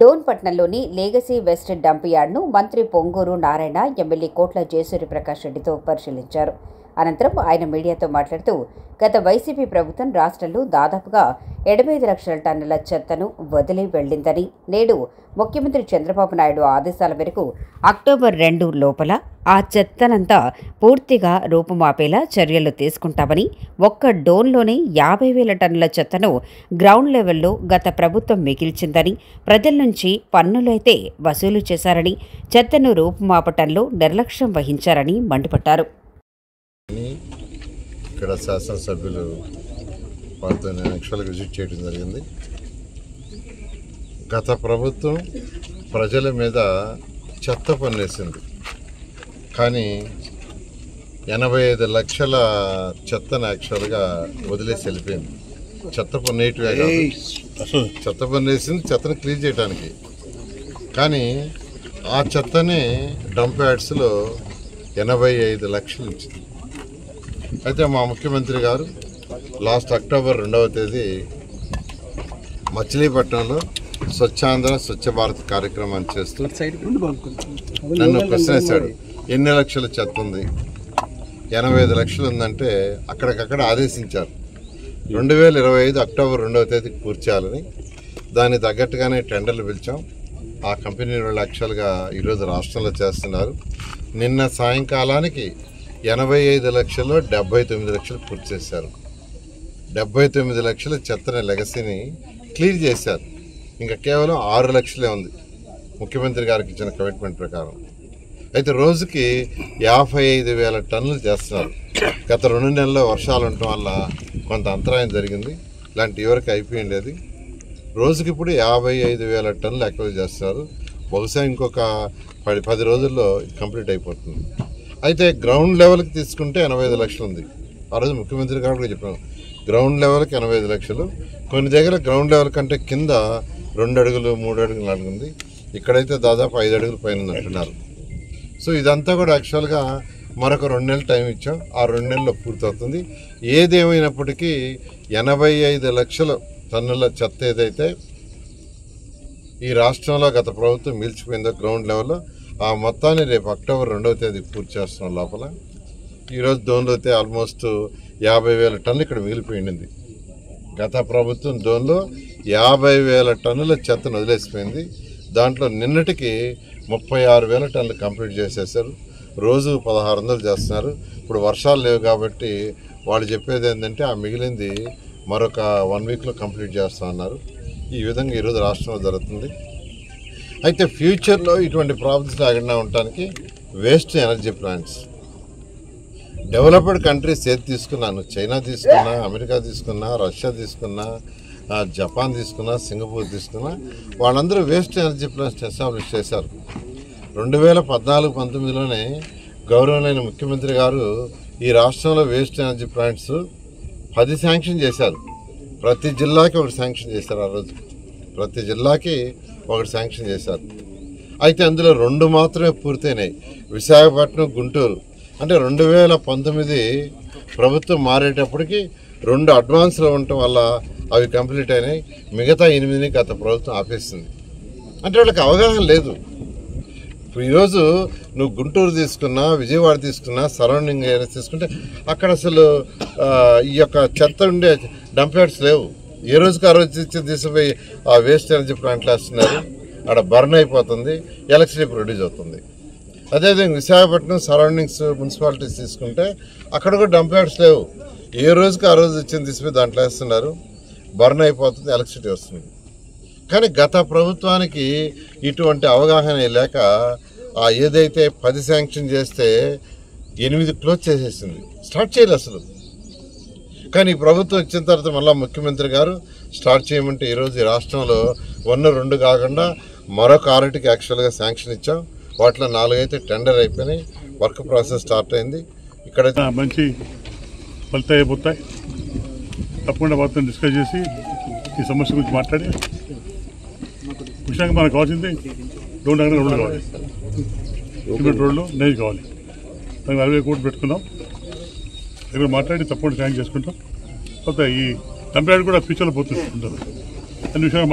డోన్ పట్టణంలోని లేగసీ west dump యార్డ్ను మంత్రి Ponguru Narayana, MLA కోట్ల జయసూర్య ప్రకాష్ రెడ్డితో పరిశీలించారు. అనంతరం ఆయన మీడియాతో మాట్లాడుతూ, గత వైసీపీ ప్రభుత్వం రాష్ట్రంలో దాదాపుగా 85 లక్షల టన్నుల చెత్తను వదిలి వెళ్లిందని, నేడు ముఖ్యమంత్రి చంద్రబాబు నాయుడు ఆదేశాల మేరకు అక్టోబర్ 2 లోపల ఆ చెత్తనంతా పూర్తిగా రూపుమాపేలా చర్యలు తీసుకుంటామని, ఒక్క డోన్లోనే 50,000 టన్నుల చెత్తను గ్రౌండ్ లెవెల్లో గత ప్రభుత్వం మిగిల్చిందని, ప్రజల నుంచి పన్నులైతే వసూలు చేశారని, చెత్తను రూపుమాపటంలో నిర్లక్ష్యం వహించారని మండిపడ్డారు. ఇక్కడ శాసనసభ్యులు వాళ్ళతో నేను యాక్చువల్గా విజిట్ చేయడం జరిగింది. గత ప్రభుత్వం ప్రజల మీద చెత్త పన్నేసింది, కానీ 85 లక్షల చెత్తను యాక్చువల్గా వదిలేసి వెళ్ళిపోయింది. చెత్త పన్నేటివే కాదు, చెత్త పన్నేసింది చెత్తను క్లీన్ చేయడానికి. కానీ ఆ చెత్తని డంప్ యార్డ్స్లో 85 లక్షలు ఇచ్చింది. అయితే మా ముఖ్యమంత్రి గారు లాస్ట్ అక్టోబర్ 2వ తేదీ మచిలీపట్నంలో స్వచ్ఛాంధ్ర స్వచ్ఛ భారత్ కార్యక్రమాన్ని చేస్తూ నన్ను ప్రశ్న వేశాడు, ఎన్ని లక్షల చెత్త ఉంది? 85 లక్షలు ఉందంటే అక్కడికక్కడ ఆదేశించారు 2025 అక్టోబర్ 2వ తేదీకి పూర్తి చేయాలని. దానికి తగ్గట్టుగానే టెండర్లు పిలిచాం. ఆ కంపెనీ వాళ్ళు యాక్చువల్గా ఈరోజు రాష్ట్రంలో చేస్తున్నారు. నిన్న సాయంకాలానికి 85 లక్షల్లో 79 లక్షలు పూర్తి చేశారు. 79 లక్షల చెత్తని లెగసీని క్లియర్ చేశారు. ఇంకా కేవలం 6 లక్షలే ఉంది ముఖ్యమంత్రి గారికి ఇచ్చిన కమిట్మెంట్ ప్రకారం. అయితే రోజుకి 55,000 టన్నులు చేస్తున్నారు. గత 2 నెలల్లో వర్షాలు ఉండటం వల్ల కొంత అంతరాయం జరిగింది. ఇలాంటి ఎవరికి అయిపోయింది అది. రోజుకి ఇప్పుడు 55,000 టన్నులు ఎక్కువ చేస్తున్నారు. బహుశా ఇంకొక 10 రోజుల్లో కంప్లీట్ అయిపోతుంది. అయితే గ్రౌండ్ లెవెల్కి తీసుకుంటే 85 లక్షలు ఉంది. ఆ రోజు ముఖ్యమంత్రి గారు కూడా చెప్పాను, గ్రౌండ్ లెవెల్కి 85 లక్షలు. కొన్ని దగ్గర గ్రౌండ్ లెవెల్ కంటే కింద 2 అడుగులు 3 అడుగులు 4 ఉంది. ఇక్కడైతే దాదాపు 5 అడుగుల పైన అంటున్నారు. సో ఇదంతా కూడా యాక్చువల్గా మరొక 2 నెలలు టైం ఇచ్చాం. ఆ 2 నెలల్లో పూర్తవుతుంది. ఏదేమైనప్పటికీ 85 లక్షల టన్నుల చెత్త ఏదైతే ఈ రాష్ట్రంలో గత ప్రభుత్వం మిల్చిపోయిందో గ్రౌండ్ లెవెల్లో, ఆ మొత్తాన్ని రేపు అక్టోబర్ 2వ తేదీ పూర్తి చేస్తున్నాం లోపల. ఈరోజు డోన్లో అయితే ఆల్మోస్ట్ 50,000 టన్నులు ఇక్కడ మిగిలిపోయింది. గత ప్రభుత్వం డోన్లో 50,000 టన్నుల చెత్తను వదిలేసిపోయింది. దాంట్లో నిన్నటికి 36,000 టన్నులు కంప్లీట్ చేసేసారు. రోజు 1,600 చేస్తున్నారు. ఇప్పుడు వర్షాలు లేవు కాబట్టి వాళ్ళు చెప్పేది ఏంటంటే ఆ మిగిలింది మరొక 1 వీక్లో కంప్లీట్ చేస్తామన్నారు. ఈ విధంగా ఈరోజు రాష్ట్రంలో జరుగుతుంది. అయితే ఫ్యూచర్లో ఇటువంటి ప్రాబ్లమ్స్ లేకుండా ఉండటానికి waste energy plants developed countries ఏది తీసుకున్నాను, చైనా తీసుకున్నా, అమెరికా తీసుకున్నా, రష్యా తీసుకున్నా, జపాన్ తీసుకున్నా, సింగపూర్ తీసుకున్నా, వాళ్ళందరూ వేస్ట్ ఎనర్జీ ప్లాంట్స్ ఎస్టాబ్లిష్ చేశారు. 2014-19లోనే గౌరవనీయ ముఖ్యమంత్రి గారు ఈ రాష్ట్రంలో వేస్ట్ ఎనర్జీ ప్లాంట్స్ 10 శాంక్షన్ చేశారు. ప్రతి జిల్లాకి ఒకటి శాంక్షన్ చేశారు. ఆ రోజు ప్రతి జిల్లాకి ఒకటి శాంక్షన్ చేశారు. అయితే అందులో 2 మాత్రమే పూర్తయినాయి, విశాఖపట్నం, గుంటూరు. అంటే 2019 ప్రభుత్వం మారేటప్పటికి 2 అడ్వాన్స్లో ఉండటం వల్ల అవి కంప్లీట్ అయినాయి. మిగతా 8ని గత ప్రభుత్వం ఆపేసింది. అంటే వాళ్ళకి అవగాహన లేదు. ఈరోజు నువ్వు గుంటూరు తీసుకున్నా, విజయవాడ తీసుకున్నా, సరౌండింగ్ ఏరియాస్ తీసుకుంటే అక్కడ అసలు ఈ యొక్క చెత్త ఉండే డంప్ యార్డ్స్ లేవు. ఏ రోజుకి ఆ రోజు తీసుకుపోయి ఆ వేస్ట్ ఎనర్జీ ప్లాంట్లు వేస్తున్నారు. అక్కడ బర్న్ అయిపోతుంది, ఎలక్ట్రిసిటీ ప్రొడ్యూస్ అవుతుంది. అదేవిధంగా విశాఖపట్నం సరౌండింగ్స్ మున్సిపాలిటీస్ తీసుకుంటే అక్కడ కూడా డంప్ యార్డ్స్ లేవు. ఏ రోజుకి ఆ రోజు ఇచ్చింది తీసుకుపోయి దాంట్లో వేస్తున్నారు, బర్న్ అయిపోతుంది, ఎలక్ట్రిసిటీ వస్తుంది. కానీ గత ప్రభుత్వానికి ఇటువంటి అవగాహన లేక ఏదైతే 10 శాంక్షన్ చేస్తే 8 క్లోజ్ చేసేసింది, స్టార్ట్ చేయలేదు అసలు. కానీ ఈ ప్రభుత్వం వచ్చిన తర్వాత మళ్ళీ ముఖ్యమంత్రి గారు స్టార్ట్ చేయమంటే ఈరోజు ఈ రాష్ట్రంలో 1, 2 కాకుండా మరొక 6కి యాక్చువల్గా శాంక్షన్ ఇచ్చాం. వాటిలో 4 అయితే టెండర్ అయిపోయినాయి, వర్క్ ప్రాసెస్ స్టార్ట్ అయింది. ఇక్కడైతే మంచి ఫలితాలు అయిపోతాయి. తప్పకుండా వాటిని డిస్కస్ చేసి ఈ సమస్య గురించి మాట్లాడి ముఖ్యంగా మనకు కావాల్సింది రోడ్డు కావాలి, సిమెంట్ రోడ్లు నేజ్ కావాలి. దానికి 60 కోట్లు పెట్టుకున్నాం. దగ్గర మాట్లాడి తప్పకుండా శాంక్షన్ చేసుకుంటాం. కొత్త ఈ కంపెనీ కూడా ఫ్యూచర్లో పోతుంది అన్ని విషయాలు